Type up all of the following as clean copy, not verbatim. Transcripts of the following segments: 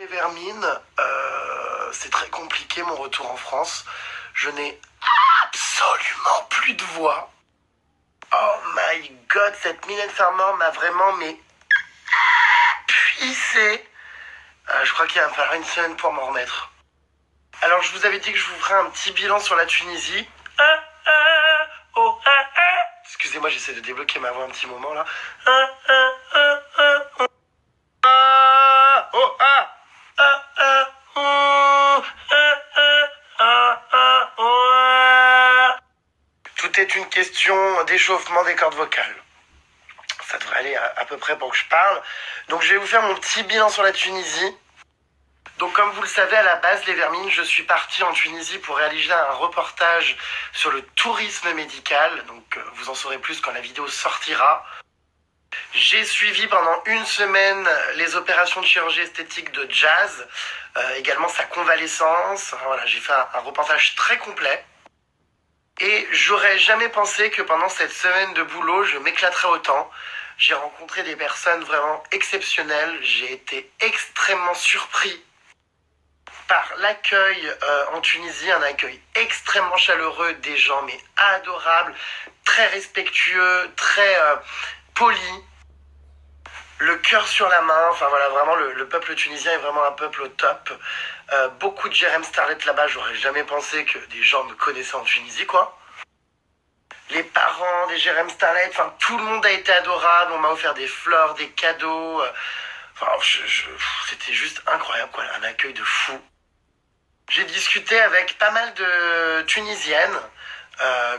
Les vermines, c'est très compliqué mon retour en France. Je n'ai absolument plus de voix. Oh my god, cette Mylène Farmer m'a vraiment puissé. Je crois qu'il va me falloir une semaine pour m'en remettre. Alors je vous avais dit que je vous ferais un petit bilan sur la Tunisie. Excusez-moi, j'essaie de débloquer ma voix un petit moment là. Tout est une question d'échauffement des cordes vocales. Ça devrait aller à peu près pour que je parle. Donc je vais vous faire mon petit bilan sur la Tunisie. Donc comme vous le savez, à la base, les vermines, je suis parti en Tunisie pour réaliser un reportage sur le tourisme médical. Donc vous en saurez plus quand la vidéo sortira. J'ai suivi pendant une semaine les opérations de chirurgie esthétique de Jazz, également sa convalescence. Voilà, j'ai fait un reportage très complet. Et j'aurais jamais pensé que pendant cette semaine de boulot, je m'éclaterais autant. J'ai rencontré des personnes vraiment exceptionnelles. J'ai été extrêmement surpris par l'accueil en Tunisie, un accueil extrêmement chaleureux, des gens mais adorables, très respectueux, très polis, le cœur sur la main. Enfin voilà, vraiment le peuple tunisien est vraiment un peuple au top. Beaucoup de Jérém Starlet là-bas, j'aurais jamais pensé que des gens me connaissaient en Tunisie quoi. Les parents des Jérém Starlet, enfin tout le monde a été adorable, on m'a offert des fleurs, des cadeaux. Enfin, c'était juste incroyable quoi, un accueil de fou. J'ai discuté avec pas mal de Tunisiennes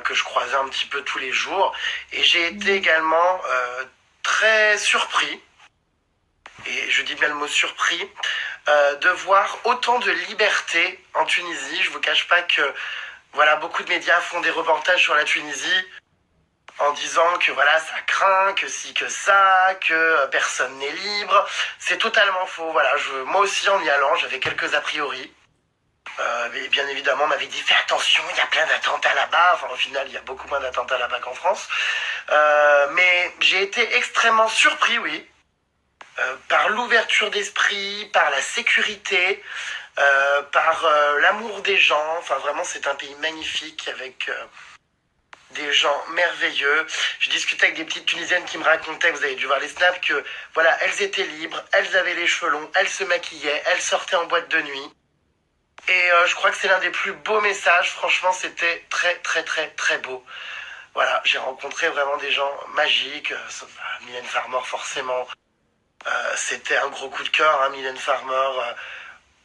que je croisais un petit peu tous les jours et j'ai été également très surpris, et je dis bien le mot surpris, de voir autant de liberté en Tunisie. Je vous cache pas que voilà, beaucoup de médias font des reportages sur la Tunisie en disant que voilà, ça craint, que si, que ça, que personne n'est libre. C'est totalement faux. Voilà, moi aussi en y allant, j'avais quelques a priori. Mais bien évidemment, on m'avait dit fais attention, il y a plein d'attentats là-bas. Enfin, au final, il y a beaucoup moins d'attentats là-bas qu'en France. Mais j'ai été extrêmement surpris, oui, par l'ouverture d'esprit, par la sécurité, par l'amour des gens. Enfin, vraiment, c'est un pays magnifique avec des gens merveilleux. Je discutais avec des petites Tunisiennes qui me racontaient, vous avez dû voir les snaps, que voilà, elles étaient libres, elles avaient les cheveux longs, elles se maquillaient, elles sortaient en boîte de nuit. Et je crois que c'est l'un des plus beaux messages. Franchement, c'était très, très, très, très beau. Voilà, j'ai rencontré vraiment des gens magiques. Mylène Farmer, forcément. C'était un gros coup de cœur, hein, Mylène Farmer.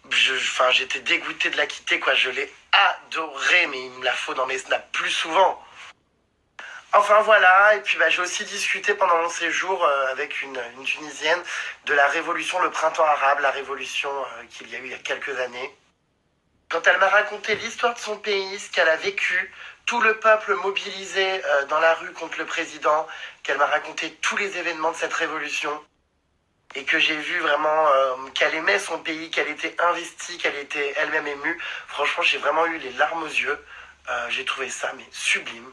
J'étais dégoûté de la quitter, quoi. Je l'ai adorée, mais il me la faut dans mes snaps plus souvent. Enfin voilà, et puis j'ai aussi discuté pendant mon séjour avec une Tunisienne de la révolution, le printemps arabe, la révolution qu'il y a eu il y a quelques années. Quand elle m'a raconté l'histoire de son pays, ce qu'elle a vécu, tout le peuple mobilisé dans la rue contre le président, qu'elle m'a raconté tous les événements de cette révolution, et que j'ai vu vraiment qu'elle aimait son pays, qu'elle était investie, qu'elle était elle-même émue. Franchement, j'ai vraiment eu les larmes aux yeux. J'ai trouvé ça mais sublime.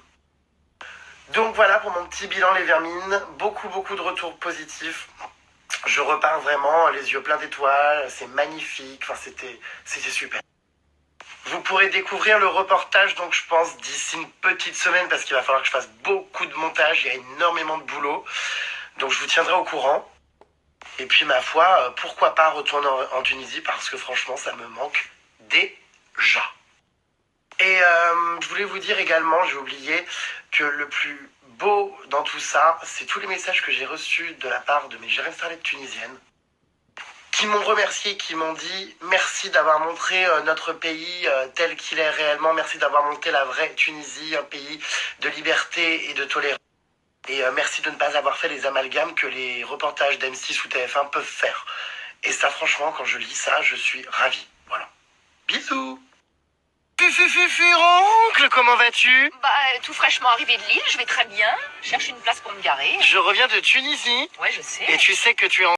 Donc voilà pour mon petit bilan les vermines. Beaucoup de retours positifs. Je repars vraiment les yeux pleins d'étoiles. C'est magnifique. Enfin, c'était super. Vous pourrez découvrir le reportage, donc je pense, d'ici une petite semaine, parce qu'il va falloir que je fasse beaucoup de montage, il y a énormément de boulot. Donc je vous tiendrai au courant. Et puis ma foi, pourquoi pas retourner en Tunisie, parce que franchement, ça me manque déjà. Et je voulais vous dire également, j'ai oublié, que le plus beau dans tout ça, c'est tous les messages que j'ai reçus de la part de mes Jérém Starlet tunisiennes, qui m'ont remercié, qui m'ont dit merci d'avoir montré notre pays tel qu'il est réellement, merci d'avoir montré la vraie Tunisie, un pays de liberté et de tolérance. Et merci de ne pas avoir fait les amalgames que les reportages d'M6 ou TF1 peuvent faire. Et ça, franchement, quand je lis ça, je suis ravi. Voilà. Bisous. Oncle, comment vas-tu? Tout fraîchement arrivé de Lille, je vais très bien. Je cherche une place pour me garer. Je reviens de Tunisie. Ouais, je sais. Et tu sais que tu es en